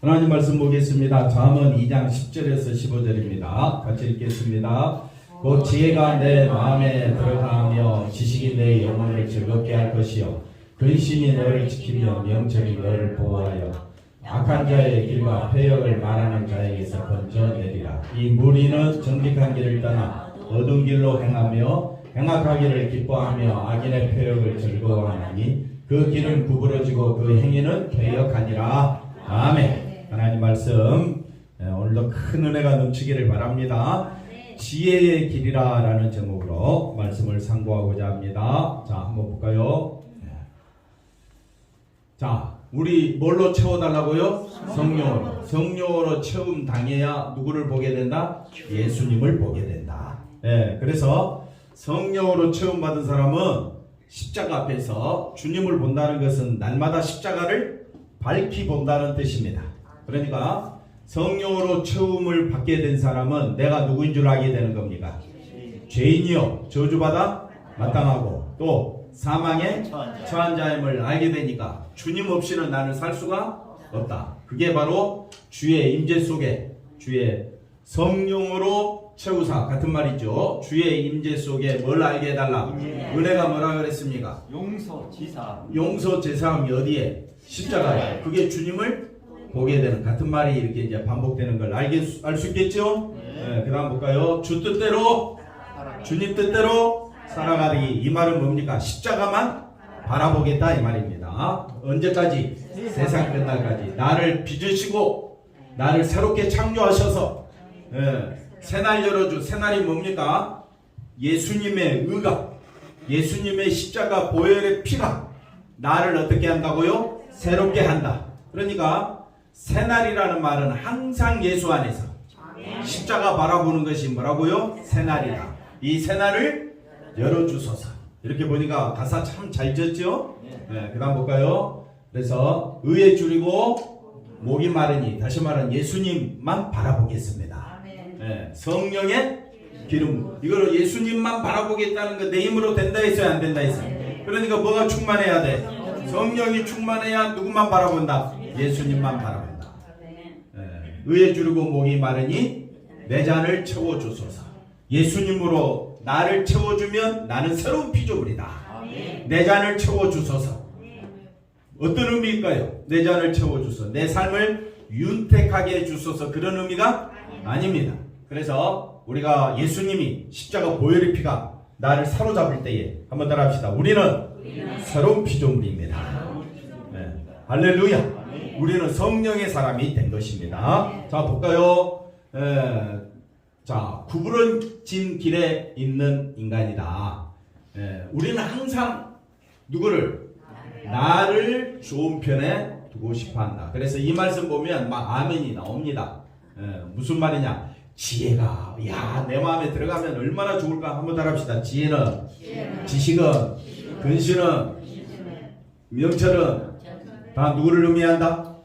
하나님 말씀 보겠습니다. 잠언 2장 10절에서 15절입니다. 같이 읽겠습니다. 곧 지혜가 내 마음에 들어가며 지식이 내 영혼을 즐겁게 할 것이요 근신이 너를 지키며 명철이 너를 보호하여 악한 자의 길과 패역을 말하는 자에게서 건져내리라. 이 무리는 정직한 길을 떠나 어두운 길로 행하며 행악하기를 기뻐하며 악인의 패역을 즐거워하나니 그 길은 구부러지고 그 행위는 괴역하니라. 아멘. 하나님 말씀 오늘도 큰 은혜가 넘치기를 바랍니다. 지혜의 길이라 라는 제목으로 말씀을 상고하고자 합니다. 자, 한번 볼까요? 자, 우리 뭘로 채워달라고요? 성령으로. 성령으로 채움 당해야 누구를 보게 된다? 예수님을 보게 된다. 그래서 성령으로 채움받은 사람은 십자가 앞에서 주님을 본다는 것은 날마다 십자가를 밝히 본다는 뜻입니다. 그러니까 성령으로 채움을 받게 된 사람은 내가 누구인 줄 알게 되는 겁니다. 죄인이요 저주받아 마땅하고 또 사망에 처한 자임을 알게 되니까 주님 없이는 나는 살 수가 없다. 그게 바로 주의 임재 속에 주의 성령으로 채우사 같은 말이죠. 주의 임재 속에 뭘 알게 해달라? 은혜가 뭐라 그랬습니까? 용서 제사함. 용서 제사함이 어디에? 십자가에. 그게 주님을 보게 되는 같은 말이 이렇게 이제 반복되는 걸 알 수 있겠죠? 그 다음 볼까요? 주 뜻대로 주님 뜻대로 살아가기. 이 말은 뭡니까? 십자가만 바라보겠다 이 말입니다. 언제까지? 세상 끝날까지. 나를 빚으시고 나를 새롭게 창조하셔서 새날 열어주. 새날이 뭡니까? 예수님의 의가, 예수님의 십자가 보혈의 피가 나를 어떻게 한다고요? 새롭게 한다. 그러니까 새날이라는 말은 항상 예수 안에서 십자가 바라보는 것이 뭐라고요? 새날이다. 이 새날을 열어주소서. 이렇게 보니까 가사 참 잘 지었죠? 그 다음 볼까요? 그래서 의에 줄이고 목이 마르니, 다시 말하면 예수님만 바라보겠습니다. 성령의 기름. 이걸 예수님만 바라보겠다는 거 내 힘으로 된다 했어요? 안 된다 했어요? 그러니까 뭐가 충만해야 돼? 성령이 충만해야 누구만 바라본다? 예수님만 바라본다. 의에 줄이고 목이 마르니 내 잔을 채워주소서. 예수님으로 나를 채워주면 나는 새로운 피조물이다. 내 잔을 채워주소서. 어떤 의미일까요? 내 잔을 채워주소서. 내 삶을 윤택하게 해주소서. 그런 의미가 아닙니다. 그래서 우리가 예수님이 십자가 보혈의 피가 나를 사로잡을 때에 한번 따라 합시다. 우리는 새로운 피조물입니다. 할렐루야. 우리는 성령의 사람이 된 것입니다. 자, 볼까요? 자, 구부러진 길에 있는 인간이다. 우리는 항상 누구를? 나를 좋은 편에 두고 싶어 한다. 그래서 이 말씀 보면 막 아멘이 나옵니다. 무슨 말이냐? 지혜가, 야, 내 마음에 들어가면 얼마나 좋을까? 한번 따라합시다. 지혜는, 지식은, 근신은, 명철은 다 누구를 의미한다?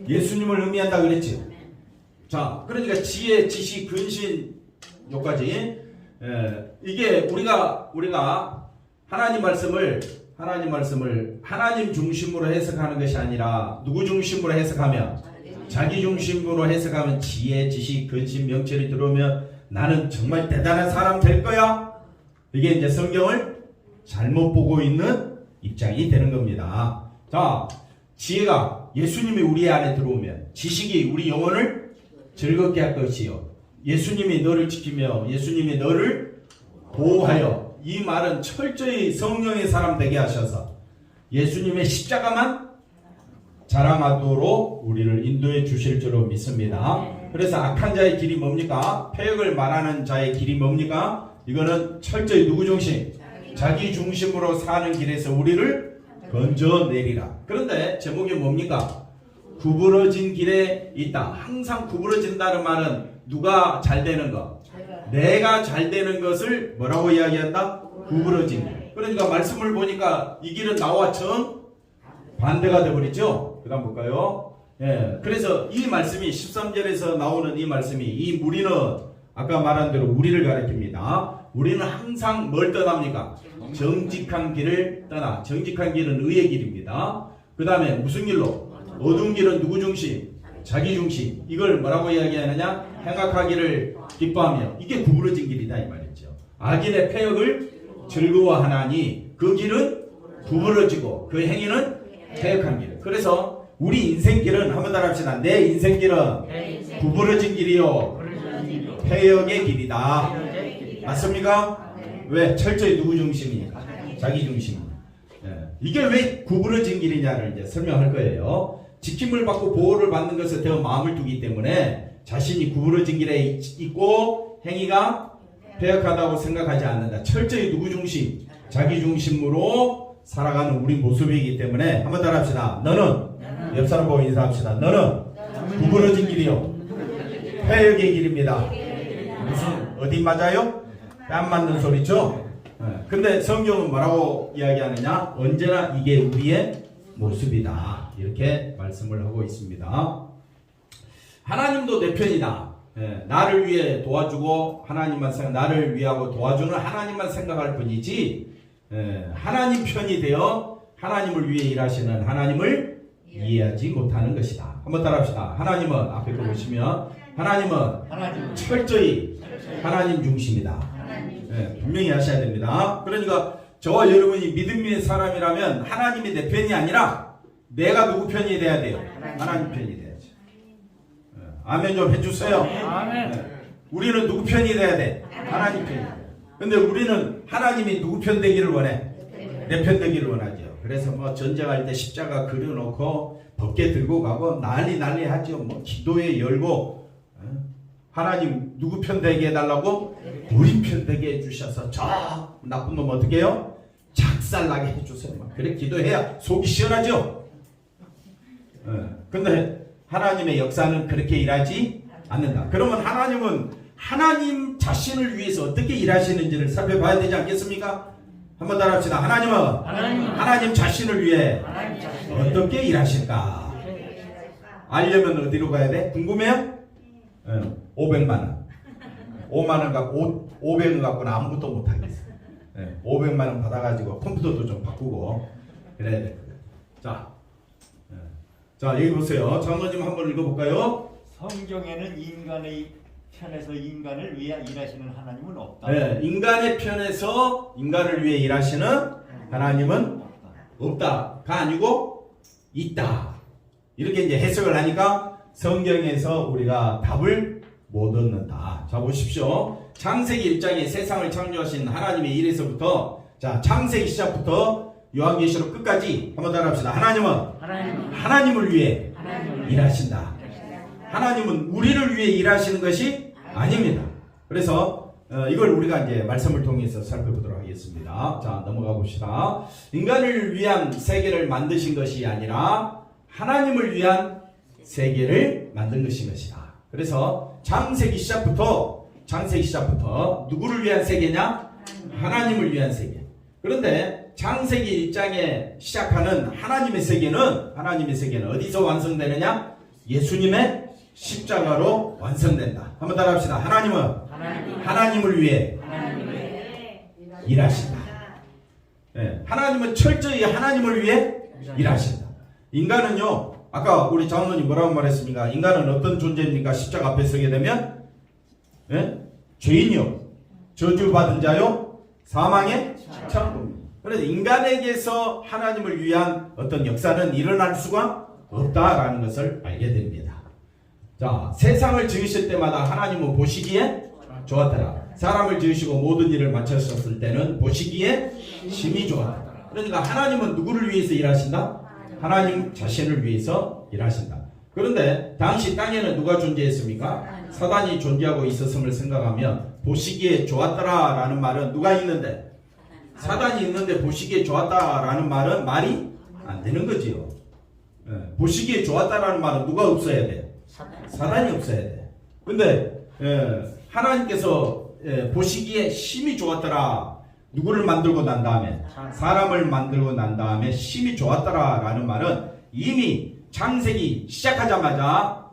예수님을 의미한다 그랬지. 자, 그러니까 지혜, 지식, 근신 요까지 이게 우리가 하나님 말씀을 하나님 중심으로 해석하는 것이 아니라 누구 중심으로 해석하면? 자기 중심으로 해석하면 지혜, 지식, 근신, 명철이 들어오면 나는 정말 대단한 사람 될 거야. 이게 이제 성경을 잘못 보고 있는 입장이 되는 겁니다. 자, 지혜가 예수님이 우리 안에 들어오면 지식이 우리 영혼을 즐겁게 할 것이요 예수님이 너를 지키며 예수님이 너를 보호하여. 이 말은 철저히 성령의 사람 되게 하셔서 예수님의 십자가만 자랑하도록 우리를 인도해 주실 줄로 믿습니다. 그래서 악한 자의 길이 뭡니까? 패역을 말하는 자의 길이 뭡니까? 이거는 철저히 누구 중심? 자기 중심으로 사는 길에서 우리를 건져내리라. 그런데 제목이 뭡니까? 구부러진 길에 있다. 항상 구부러진다는 말은 누가 잘 되는 것? 내가 잘 되는 것을 뭐라고 이야기한다? 구부러진 길. 그러니까 말씀을 보니까 이 길은 나와 정 반대가 되어버리죠. 그 다음 볼까요? 그래서 이 말씀이 13절에서 나오는 이 말씀이 이 무리는 아까 말한 대로 우리를 가리킵니다. 우리는 항상 뭘 떠납니까? 정직한 길을 떠나. 정직한 길은 의의 길입니다. 그 다음에 무슨 길로? 어두운 길은 누구 중심? 자기중심. 이걸 뭐라고 이야기하느냐? 행악하기를 기뻐하며. 이게 구부러진 길이다 이 말이죠. 악인의 패역을 즐거워하나니 그 길은 구부러지고 그 행위는 패역한 길. 그래서 우리 인생길은 한번 따라합시다. 내 인생길은 구부러진 길이요 패역의 길이다. 맞습니까? 왜? 철저히 누구 중심이니까? 자기 중심. 이게 왜 구부러진 길이냐를 이제 설명할 거예요. 지킴을 받고 보호를 받는 것에 더 마음을 두기 때문에 자신이 구부러진 길에 있고 행위가 패역하다고 생각하지 않는다. 철저히 누구 중심? 자기 중심으로 살아가는 우리 모습이기 때문에 한번 따라합시다. 너는 옆 사람 보고 인사합시다. 너는 구부러진 길이요 패역의 길입니다. 무슨 어디 맞아요? 뺨 맞는 소리죠? 근데 성경은 뭐라고 이야기하느냐? 언제나 이게 우리의 모습이다. 이렇게 말씀을 하고 있습니다. 하나님도 내 편이다. 나를 위해 도와주고 하나님만 나를 위하고 도와주는 하나님만 생각할 뿐이지 하나님 편이 되어 하나님을 위해 일하시는 하나님을 이해하지 못하는 것이다. 한번 따라합시다. 하나님은 앞에 거 보시면 하나님은 철저히 하나님 중심이다. 분명히 하셔야 됩니다. 그러니까 저와 여러분이 믿음의 사람이라면 하나님이 내 편이 아니라 내가 누구 편이 돼야 돼요? 하나님 편이 돼야죠. 아멘 좀 해주세요. 아멘. 우리는 누구 편이 돼야 돼? 하나님 편이. 근데 우리는 하나님이 누구 편 되기를 원해? 내 편 되기를 원하죠. 그래서 뭐 전쟁할 때 십자가 그려놓고 법궤 들고 가고 난리 하죠. 뭐 기도회 열고 하나님 누구 편 되게 해달라고? 우리 편 되게 해주셔서 저 나쁜 놈 어떻게 해요? 작살나게 해주세요. 그래 기도해야 속이 시원하죠. 근데 하나님의 역사는 그렇게 일하지 않는다. 그러면 하나님은 하나님 자신을 위해서 어떻게 일하시는지를 살펴봐야 되지 않겠습니까? 한번 따라합시다. 하나님 자신을 위해 어떻게 일하실까? 알려면 어디로 가야 돼? 궁금해요? 500만 원. 5만 원 갖고 500원 갖고는 아무것도 못 하겠어. 500만 원 받아가지고 컴퓨터도 좀 바꾸고 그래야 될 거예요. 자 여기 보세요. 장로님 한번 읽어볼까요? 성경에는 인간의 편에서 인간을 위해 일하시는 하나님은 없다. 네, 인간의 편에서 인간을 위해 일하시는 하나님은 없다가 아니고 있다. 이렇게 이제 해석을 하니까 성경에서 우리가 답을 못 얻는다. 자 보십시오. 창세기 1장에 세상을 창조하신 하나님의 일에서부터 자 창세기 시작부터 요한계시록 끝까지 한번 따라합시다. 하나님을 위해 일하신다. 하나님은 우리를 위해 일하시는 것이 아닙니다. 그래서 이걸 우리가 이제 말씀을 통해서 살펴보도록 하겠습니다. 자 넘어가 봅시다. 인간을 위한 세계를 만드신 것이 아니라 하나님을 위한 세계를 만든 것이다. 그래서 창세기 시작부터 누구를 위한 세계냐? 하나님을 위한 세계. 그런데 창세기 1장에 시작하는 하나님의 세계는 어디서 완성되느냐? 예수님의 십자가로 완성된다. 한번 따라합시다. 하나님을 위해 일하신다. 네, 하나님은 철저히 하나님을 위해 일하신다. 인간은요, 아까 우리 장로님 뭐라고 말했습니까? 인간은 어떤 존재입니까? 십자가 앞에 서게 되면 죄인이요, 저주받은 자요, 사망의 천국입니다. 그래서 인간에게서 하나님을 위한 어떤 역사는 일어날 수가 없다라는 것을 알게 됩니다. 자, 세상을 지으실 때마다 하나님은 보시기에 좋았더라. 사람을 지으시고 모든 일을 마쳤을 때는 보시기에 심히 좋았다. 그러니까 하나님은 누구를 위해서 일하신다? 하나님 자신을 위해서 일하신다. 그런데 당시 땅에는 누가 존재했습니까? 사단이 존재하고 있었음을 생각하면 보시기에 좋았더라라는 말은 누가 있는데? 사단이 있는데 보시기에 좋았다라는 말은 말이 안 되는 거지요. 보시기에 좋았다라는 말은 누가 없어야 돼? 사단이 없어야 돼. 근데 하나님께서 보시기에 심히 좋았더라. 누구를 만들고 난 다음에? 사람을 만들고 난 다음에 심히 좋았더라라는 말은 이미 창세기 시작하자마자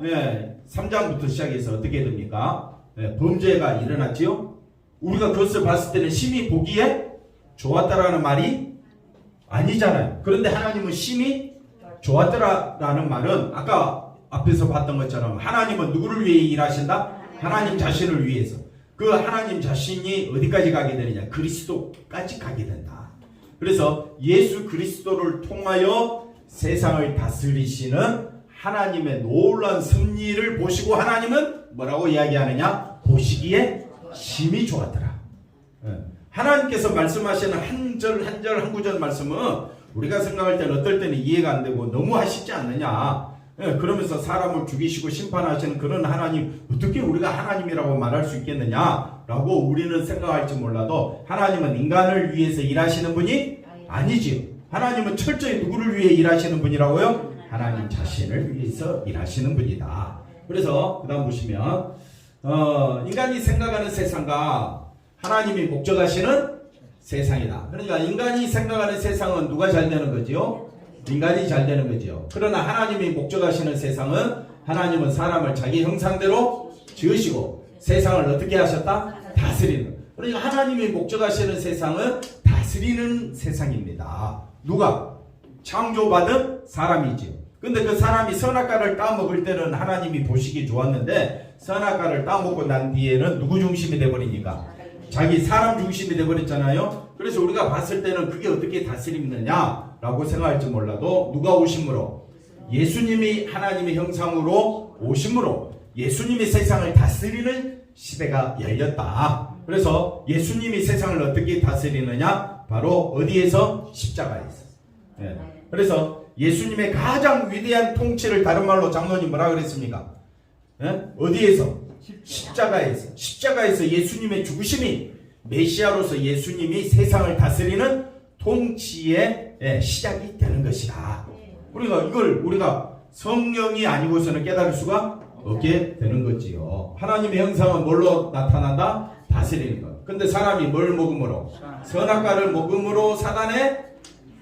3장부터 시작해서 어떻게 됩니까? 범죄가 일어났지요. 우리가 그것을 봤을 때는 심히 보기에 좋았다라는 말이 아니잖아요. 그런데 하나님은 심히 좋았더라라는 말은 아까 앞에서 봤던 것처럼 하나님은 누구를 위해 일하신다? 하나님 자신을 위해서. 그 하나님 자신이 어디까지 가게 되느냐? 그리스도까지 가게 된다. 그래서 예수 그리스도를 통하여 세상을 다스리시는 하나님의 놀라운 섭리를 보시고 하나님은 뭐라고 이야기하느냐? 보시기에 심히 좋았더라. 하나님께서 말씀하시는 한 절 한 절 한 구절 말씀은 우리가 생각할 때는 어떨 때는 이해가 안 되고 너무 하시지 않느냐. 그러면서 사람을 죽이시고 심판하시는 그런 하나님, 어떻게 우리가 하나님이라고 말할 수 있겠느냐라고 우리는 생각할지 몰라도 하나님은 인간을 위해서 일하시는 분이 아니지요. 하나님은 철저히 누구를 위해 일하시는 분이라고요? 하나님 자신을 위해서 일하시는 분이다. 그래서 그 다음 보시면 인간이 생각하는 세상과 하나님이 목적하시는 세상이다. 그러니까 인간이 생각하는 세상은 누가 잘 되는 거지요? 인간이 잘 되는 거지요. 그러나 하나님이 목적하시는 세상은 하나님은 사람을 자기 형상대로 지으시고 세상을 어떻게 하셨다? 다스리는. 그러니까 하나님이 목적하시는 세상은 다스리는 세상입니다. 누가? 창조받은 사람이지요. 근데 그 사람이 선악과를 따먹을 때는 하나님이 보시기 좋았는데 선악과를 따먹고 난 뒤에는 누구 중심이 돼버리니까? 자기 사람 중심이 돼버렸잖아요. 그래서 우리가 봤을 때는 그게 어떻게 다스리느냐라고 생각할지 몰라도 누가 오심으로? 예수님이 하나님의 형상으로 오심으로 예수님이 세상을 다스리는 시대가 열렸다. 그래서 예수님이 세상을 어떻게 다스리느냐? 바로 어디에서? 십자가에서. 그래서 예수님의 가장 위대한 통치를 다른 말로 장로님 뭐라 그랬습니까? 어디에서? 십자가에서. 십자가에서 예수님의 죽으심이 메시아로서 예수님이 세상을 다스리는 통치의 시작이 되는 것이다. 그러니까 이걸 우리가 성령이 아니고서는 깨달을 수가 없게 되는 거지요. 하나님의 형상은 뭘로 나타난다? 다스리는 것. 근데 사람이 뭘 먹음으로? 선악과를 먹음으로 사단의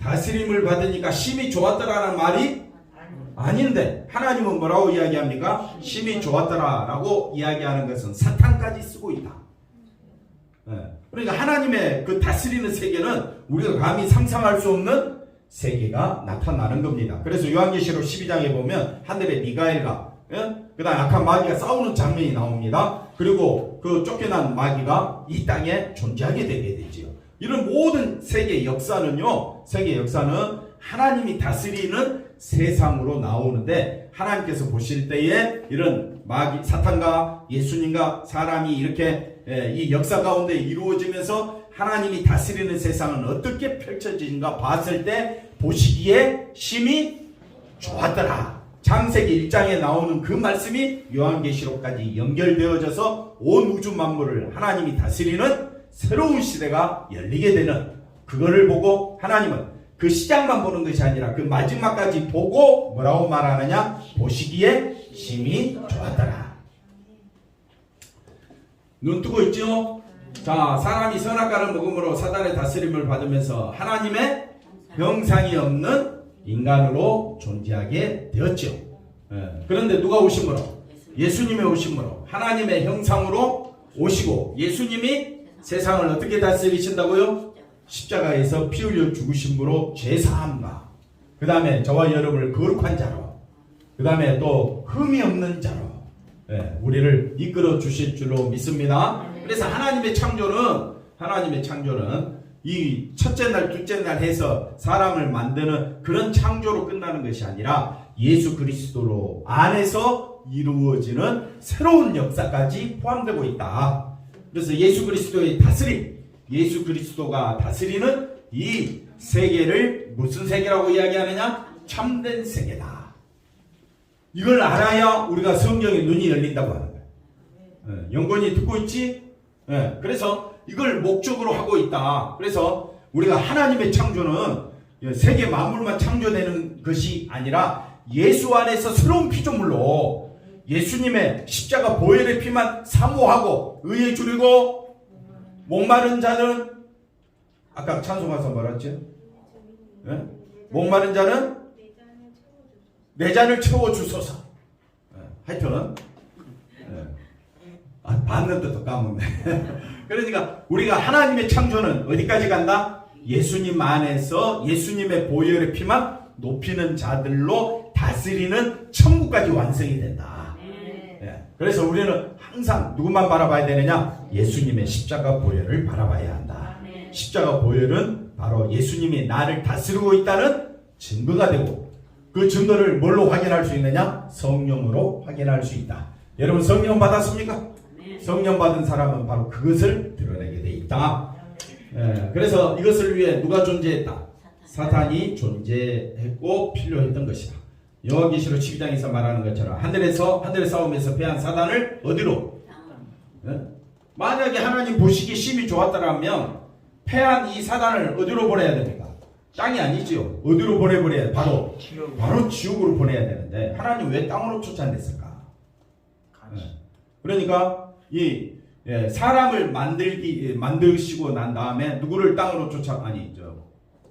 다스림을 받으니까 심히 좋았더라는 말이 아닌데 하나님은 뭐라고 이야기합니까? 심히 좋았더라 라고 이야기하는 것은 사탄까지 쓰고 있다. 그러니까 하나님의 그 다스리는 세계는 우리가 감히 상상할 수 없는 세계가 나타나는 겁니다. 그래서 요한계시록 12장에 보면 하늘에 미가엘과 그 다음 악한 마귀가 싸우는 장면이 나옵니다. 그리고 그 쫓겨난 마귀가 이 땅에 존재하게 되게 되지요. 이런 모든 세계 역사는요, 세계 역사는 하나님이 다스리는 세상으로 나오는데 하나님께서 보실 때에 이런 마귀, 사탄과 예수님과 사람이 이렇게 이 역사 가운데 이루어지면서 하나님이 다스리는 세상은 어떻게 펼쳐지는가 봤을 때 보시기에 심히 좋았더라. 창세기 1장에 나오는 그 말씀이 요한계시록까지 연결되어져서 온 우주 만물을 하나님이 다스리는 새로운 시대가 열리게 되는 그거를 보고 하나님은 그 시작만 보는 것이 아니라 그 마지막까지 보고 뭐라고 말하느냐? 보시기에 심히 좋았더라. 눈 뜨고 있죠? 자, 사람이 선악과를 먹음으로 사단의 다스림을 받으면서 하나님의 형상이 없는 인간으로 존재하게 되었죠. 그런데 누가 오심으로? 예수님의 오심으로 하나님의 형상으로 오시고 예수님이 세상을 어떻게 다스리신다고요? 십자가에서 피 흘려 죽으심으로 죄사함과 그 다음에 저와 여러분을 거룩한 자로 그 다음에 또 흠이 없는 자로 우리를 이끌어 주실 줄로 믿습니다. 그래서 하나님의 창조는 이 첫째 날 둘째 날 해서 사람을 만드는 그런 창조로 끝나는 것이 아니라 예수 그리스도로 안에서 이루어지는 새로운 역사까지 포함되고 있다. 그래서 예수 그리스도의 다스림, 예수 그리스도가 다스리는 이 세계를 무슨 세계라고 이야기하느냐? 참된 세계다. 이걸 알아야 우리가 성경의 눈이 열린다고 하는 거예요. 영건이 듣고 있지? 그래서 이걸 목적으로 하고 있다. 그래서 우리가 하나님의 창조는 세계 만물만 창조되는 것이 아니라 예수 안에서 새로운 피조물로 예수님의 십자가 보혈의 피만 사모하고 의에 줄이고 목마른 자는 아까 찬송가서 뭐랬죠? 목마른 자는 내 잔을 채워주소서. 하여튼 봤는데 또 까먹네. 그러니까 우리가 하나님의 창조는 어디까지 간다? 예수님 안에서 예수님의 보혈의 피만 높이는 자들로 다스리는 천국까지 완성이 된다. 예. 그래서 우리는 항상 누구만 바라봐야 되느냐? 예수님의 십자가 보혈을 바라봐야 한다. 십자가 보혈은 바로 예수님이 나를 다스리고 있다는 증거가 되고, 그 증거를 뭘로 확인할 수 있느냐? 성령으로 확인할 수 있다. 여러분 성령 받았습니까? 성령 받은 사람은 바로 그것을 드러내게 돼 있다. 예, 그래서 이것을 위해 누가 존재했다? 사탄이 존재했고 필요했던 것이다. 요한계시록 12장에서 말하는 것처럼 하늘의 싸움에서 패한 사탄을 어디로? 예? 만약에 하나님 보시기 심히 좋았다면 패한 이 사탄을 어디로 보내야 됩니까? 땅이 아니지요. 어디로 보내버려야 돼? 바로 지옥으로 보내야 되는데 하나님 왜 땅으로 쫓아냈을까? 예. 그러니까 사람을 만드시고 난 다음에 누구를 땅으로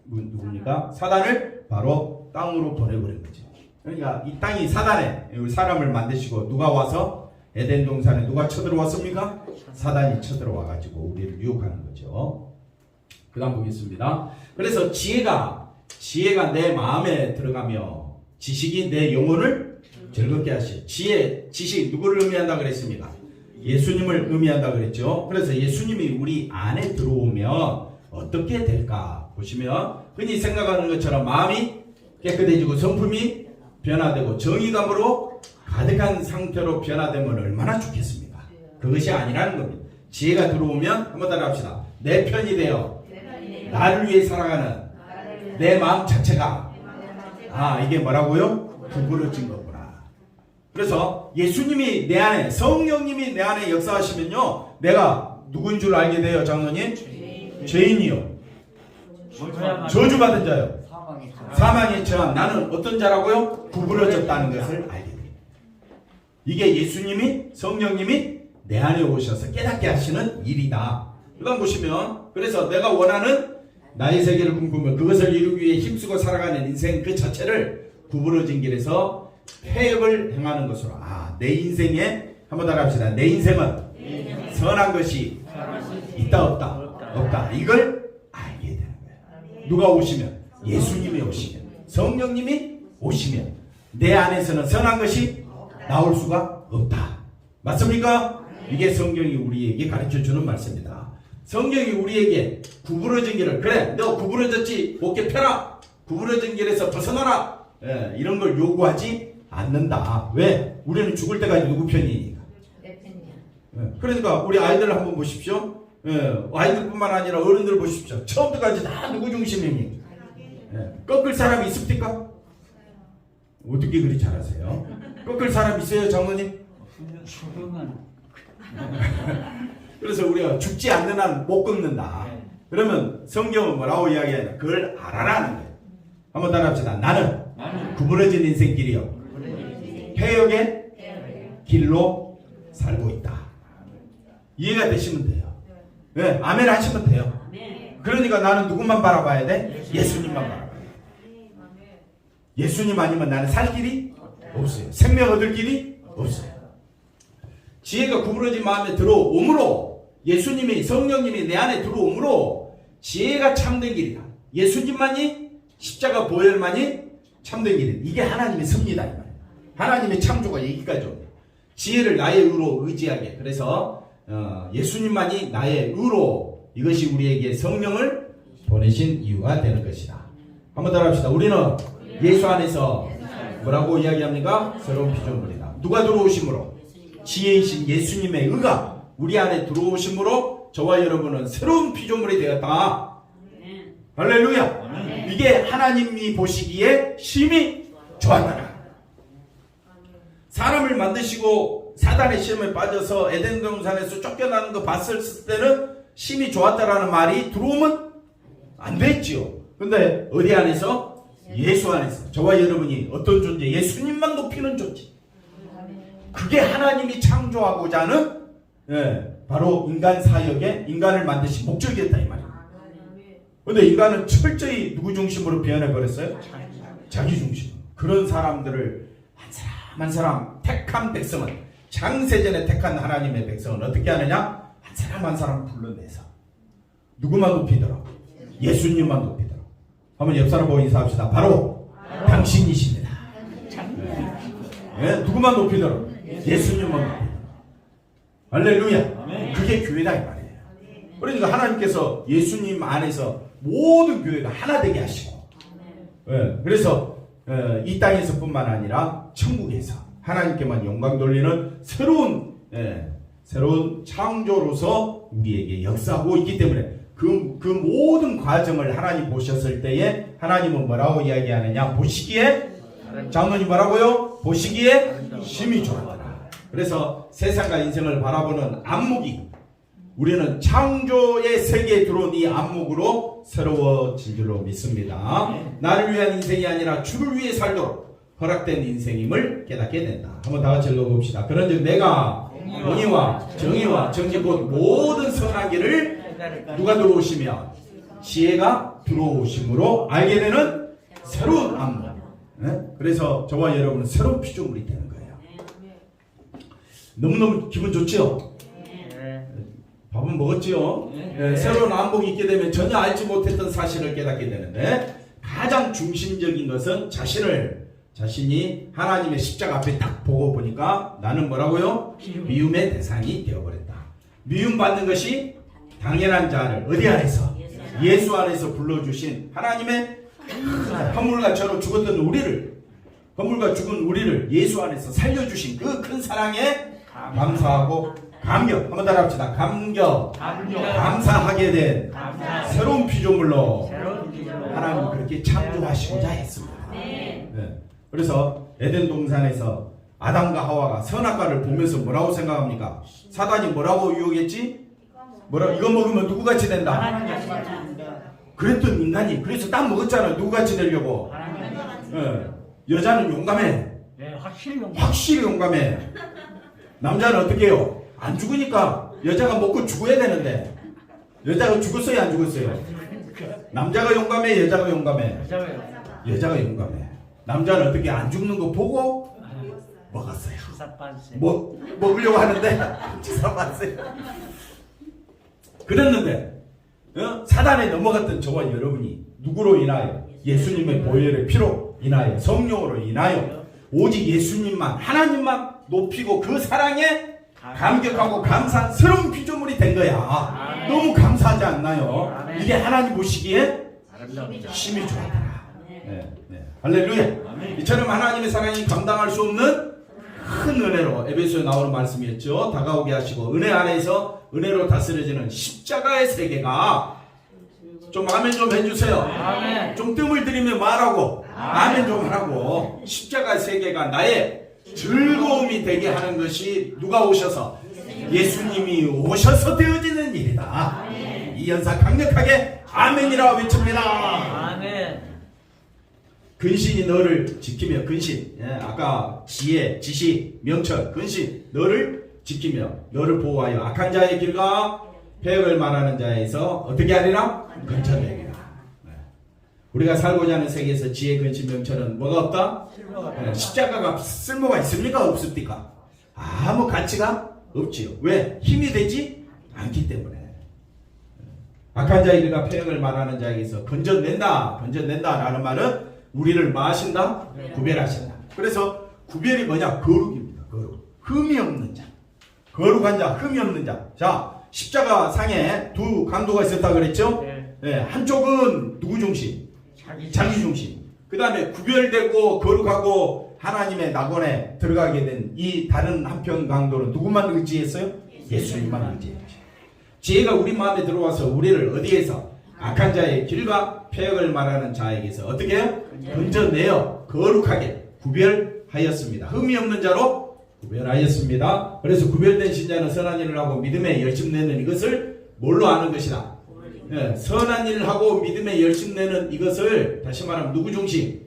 누굽니까? 사단을 바로 땅으로 보내버린 거죠. 그러니까 이 땅이 사람을 만드시고 누가 와서 에덴 동산에 누가 쳐들어왔습니까? 사단이 쳐들어와가지고 우리를 유혹하는 거죠. 그 다음 보겠습니다. 그래서 지혜가 내 마음에 들어가며 지식이 내 영혼을 즐겁게 하시오. 지식 누구를 의미한다 그랬습니까? 예수님을 의미한다 그랬죠. 그래서 예수님이 우리 안에 들어오면 어떻게 될까 보시면 흔히 생각하는 것처럼 마음이 깨끗해지고 성품이 변화되고 정의감으로 가득한 상태로 변화되면 얼마나 좋겠습니까? 그것이 아니라는 겁니다. 지혜가 들어오면 한번 따라합시다. 내 편이 되어 나를 위해 살아가는 내 마음 자체가 이게 뭐라고요? 구부러진 거구나. 그래서 예수님이 내 안에, 성령님이 내 안에 역사하시면요, 내가 누구인 줄 알게 돼요, 장로님? 죄인이요. 저주받은 자요. 사망의 처한 나는 어떤 자라고요? 구부러졌다는 것을 알게 돼요. 이게 예수님이, 성령님이 내 안에 오셔서 깨닫게 하시는 일이다. 그 다음 보시면, 그래서 내가 원하는 나의 세계를 꿈꾸며 그것을 이루기 위해 힘쓰고 살아가는 인생 그 자체를 구부러진 길에서 폐역을 행하는 것으로. 내 인생에, 한번 따라합시다. 내 인생은 선한 것이 있다 없다? 없다. 이걸 알게 되는 거예요. 누가 오시면? 예수님이 오시면, 성령님이 오시면 내 안에서는 선한 것이 나올 수가 없다. 맞습니까? 이게 성경이 우리에게 가르쳐주는 말씀입니다. 성경이 우리에게 구부러진 길을, 그래 너 구부러졌지, 어깨 펴라, 구부러진 길에서 벗어나라, 이런 걸 요구하지 않는다. 왜? 우리는 죽을 때까지 누구 편이니까. 그러니까 우리 아이들 한번 보십시오. 아이들뿐만 아니라 어른들 보십시오. 처음부터까지 다 누구 중심입니까? 꺾을 사람이 있습니까? 어떻게 그리 잘하세요? 꺾을 사람 있어요, 장모님? 그래서 우리가 죽지 않는 한 못 꺾는다. 그러면 성경은 뭐라고 이야기하냐? 그걸 알아라는 거예요. 한번 따라합시다. 나는 구부러진 인생길이요, 폐역의 길로 살고 있다. 이해가 되시면 돼요. 네, 아멘 하시면 돼요. 그러니까 나는 누구만 바라봐야 돼? 예수님만 바라봐야 돼. 예수님 아니면 나는 살 길이 없어요. 생명 얻을 길이 없어요. 지혜가 구부러진 마음에 들어오므로, 예수님이, 성령님이 내 안에 들어오므로 지혜가 참된 길이다. 예수님만이, 십자가 보혈만이 참된 길이다. 이게 하나님의 섭리다, 이 말이에요. 하나님의 창조가 여기까지 옵니다. 지혜를 나의 의로 의지하게. 그래서 예수님만이 나의 의로, 이것이 우리에게 성령을 보내신 이유가 되는 것이다. 한번 따라합시다. 우리는 예수 안에서 뭐라고 이야기합니까? 새로운 피조물이다. 누가 들어오심으로? 지혜이신 예수님의 의가 우리 안에 들어오심으로 저와 여러분은 새로운 피조물이 되었다. 할렐루야. 이게 하나님이 보시기에 심히 좋았다. 사람을 만드시고 사단의 시험에 빠져서 에덴 동산에서 쫓겨나는 거 봤을 때는 심히 좋았다라는 말이 들어오면 안 됐지요. 근데 어디 안에서? 예수 안에서 저와 여러분이 어떤 존재? 예수님만 높이는 존재. 그게 하나님이 창조하고자 하는, 바로 인간 사역에 인간을 만드신 목적이었다, 이 말이에요. 근데 인간은 철저히 누구 중심으로 변해버렸어요? 자기 중심. 그런 사람들을 한 사람 한 사람 택한 백성은, 창세전에 택한 하나님의 백성은 어떻게 하느냐? 한 사람 한 사람 불러내서 누구만 높이더라? 예수님만 높이더라. 한번 옆 사람 보고 인사합시다. 바로 당신이십니다. 예? 누구만 높이더라? 예수님만 높이더라. 할렐루야. 아멘. 그게 교회다 이 말이에요. 그러니까 하나님께서 예수님 안에서 모든 교회가 하나 되게 하시고, 예, 그래서 이 땅에서뿐만 아니라 천국에서 하나님께만 영광 돌리는 새로운 창조로서 우리에게 역사하고 있기 때문에 그 모든 과정을 하나님 보셨을 때에 하나님은 뭐라고 이야기하느냐? 보시기에, 장로님 뭐라고요? 보시기에 심히 좋았더라. 그래서 세상과 인생을 바라보는 안목이, 우리는 창조의 세계에 들어온 이 안목으로 새로워질 줄로 믿습니다. 나를 위한 인생이 아니라 주를 위해 살도록 허락된 인생임을 깨닫게 된다. 한번 다 같이 읽어봅시다. 그런즉 내가 공의와 정의와 정직 곧 모든 선한 길을 누가 들어오시면 지혜가 들어오심으로 알게 되는 새로운 안목. 그래서 저와 여러분은 새로운 피조물이 되는 거예요. 너무너무 기분 좋죠? 밥은 먹었지요? 새로운 안목이 있게 되면 전혀 알지 못했던 사실을 깨닫게 되는데, 가장 중심적인 것은 자신이 하나님의 십자가 앞에 딱 보고 보니까 나는 뭐라고요? 미움의 대상이 되어버렸다. 미움받는 것이 당연한 자를 어디 안에서? 예수 안에서 불러주신 하나님의 허물과처럼 죽었던 우리를, 허물과 죽은 우리를 예수 안에서 살려주신 그 큰 사랑에 감사하고 감격, 한번 따라합시다. 감격, 감사하게 된 새로운 피조물로 하나님 그렇게 창조하시고자 했습니다. 그래서 에덴 동산에서 아담과 하와가 선악과를 보면서 뭐라고 생각합니까? 사단이 뭐라고 유혹했지? 이거 먹으면 누구같이 된다. 그랬던 인간이, 그래서 딱 먹었잖아요. 누구같이 되려고. 여자는 용감해. 확실히 용감해. 남자는 어떻게 해요? 안 죽으니까 여자가 먹고 죽어야 되는데, 여자가 죽었어요, 안 죽었어요? 남자가 용감해, 여자가 용감해? 여자가 용감해. 남자는 어떻게 안 죽는 거 보고 먹었어요. 먹으려고 하는데 지사 봤어요. 그랬는데 사단에 넘어갔던 저와 여러분이 누구로 인하여? 예수님의 보혈의 피로 인하여, 성령으로 인하여 오직 예수님만, 하나님만 높이고 그 사랑에 감격하고 감사한 새로운 피조물이 된 거야. 너무 감사하지 않나요? 이게 하나님 보시기에 심히 좋았더라. 할렐루야. 이처럼 하나님의 사랑이 감당할 수 없는 큰 은혜로, 에베소에 나오는 말씀이었죠. 다가오게 하시고 은혜 안에서 은혜로 다스려지는 십자가의 세계가, 좀 아멘 좀 해주세요. 아멘. 좀 뜸을 들이며 말하고 아멘 좀 하라고. 십자가의 세계가 나의 즐거움이 되게 하는 것이 누가 오셔서? 예수님이 오셔서 되어지는 일이다. 이 연사 강력하게 아멘이라 외칩니다. 아멘. 근신이 너를 지키며, 근신, 아까 지혜, 지식, 명철, 근신, 너를 지키며 너를 보호하여 악한 자의 길과 폐역을 말하는 자에서 어떻게 하리라? 근처되리라. 우리가 살고자 하는 세계에서 지혜, 근신, 명철은 뭐가 없다? 십자가가 쓸모가 있습니까? 없습니까? 아무 가치가 없지요. 왜? 힘이 되지 않기 때문에. 악한 자의 길과 폐역을 말하는 자에게서 건져낸다라는 말은 우리를 뭐 하신다? 구별하신다. 그래서 구별이 뭐냐? 거룩입니다. 거룩. 흠이 없는 자. 거룩한 자, 흠이 없는 자. 자, 십자가 상에 두 강도가 있었다 그랬죠? 한쪽은 누구 중심? 자기 중심. 그 다음에 구별되고 거룩하고 하나님의 낙원에 들어가게 된 이 다른 한편 강도는 누구만 의지했어요? 예수님만 의지했죠. 지혜가 우리 마음에 들어와서 우리를 어디에서? 악한 자의 길과 폐역을 말하는 자에게서 어떻게 해요? 건져내어 거룩하게 구별하였습니다. 흠이 없는 자로 구별하였습니다. 그래서 구별된 신자는 선한 일을 하고 믿음에 열심 내는 이것을 뭘로 아는 것이다? 선한 일을 하고 믿음에 열심 내는 이것을 다시 말하면 누구 중심?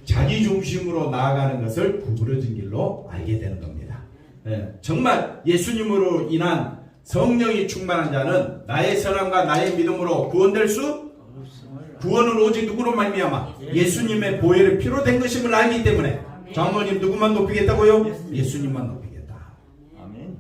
자기 중심으로 나아가는 것을 구부러진 길로 알게 되는 겁니다. 정말 예수님으로 인한 성령이 충만한 자는 나의 선함과 나의 믿음으로 구원될 수? 구원은 오직 누구로 말미암아? 예수님의 보혈의 피로 된 것임을 알기 때문에. 장로님 누구만 높이겠다고요? 예수님만 높이겠다. 아멘.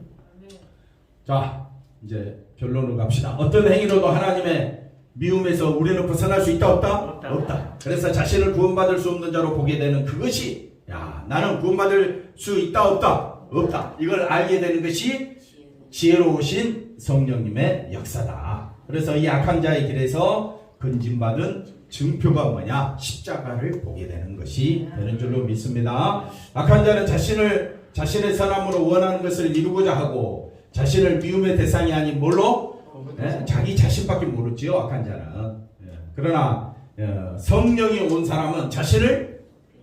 자, 이제 결론으로 갑시다. 어떤 행위로도 하나님의 미움에서 우리는 벗어날 수 있다 없다? 없다. 그래서 자신을 구원받을 수 없는 자로 보게 되는 그것이 야, 나는 구원받을 수 있다 없다? 없다. 이걸 알게 되는 것이 지혜로우신 성령님의 역사다. 그래서 이 악한 자의 길에서 건진받은 증표가 뭐냐? 십자가를 보게 되는 것이 되는 줄로 믿습니다. 악한 자는 자신의 선함으로 원하는 것을 이루고자 하고 자신을 미움의 대상이 아닌 뭘로? 자기 자신밖에 모르지요. 악한 자는. 그러나 성령이 온 사람은 자신을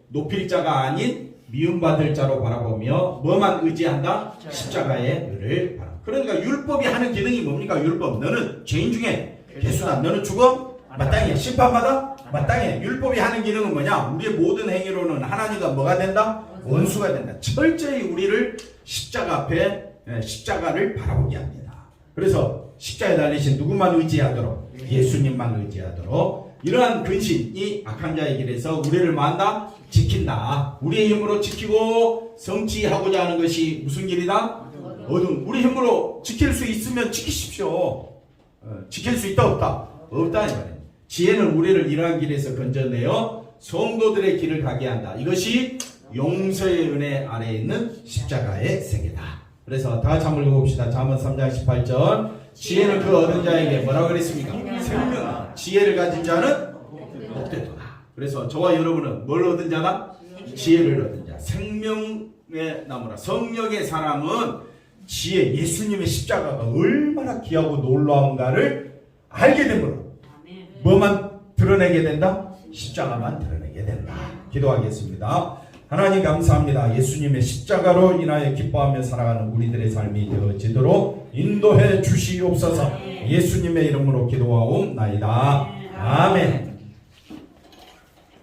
높일 자가 아닌 미움받을 자로 바라보며 뭐만 의지한다? 십자가의 의를 바라. 그러니까 율법이 하는 기능이 뭡니까? 율법. 너는 죄인 중에 개수다. 너는 죽어? 마땅해. 심판받아? 마땅해. 율법이 하는 기능은 뭐냐? 우리의 모든 행위로는 하나님과 뭐가 된다? 원수가 된다. 철저히 우리를 십자가 앞에 십자가를 바라보게 합니다. 그래서 십자가에 달리신 누구만 의지하도록? 예수님만 의지하도록. 이러한 근신이 악한 자의 길에서 우리를 만나 지킨다. 우리의 힘으로 지키고 성취하고자 하는 것이 무슨 길이다? 어둠. 우리 힘으로 지킬 수 있으면 지키십시오. 지킬 수 있다 없다? 없다 이 말이에요. 지혜는 우리를 이러한 길에서 건져내어 성도들의 길을 가게 한다. 이것이 용서의 은혜 아래에 있는 십자가의 세계다. 그래서 다 같이 한번 읽어봅시다. 잠언 3장 18절. 지혜는 그 얻은 자에게 뭐라고 그랬습니까? 생명. 지혜를 가진 자는 복되도다. 그래서 저와 여러분은 뭘 얻은 자다? 지혜를 얻은 자. 생명의 나무라. 성령의 사람은 지혜, 예수님의 십자가가 얼마나 귀하고 놀라운가를 알게 되므로 뭐만 드러내게 된다? 십자가만 드러내게 된다. 기도하겠습니다. 하나님 감사합니다. 예수님의 십자가로 인하여 기뻐하며 살아가는 우리들의 삶이 되어지도록 인도해 주시옵소서. 예수님의 이름으로 기도하옵나이다. 아멘.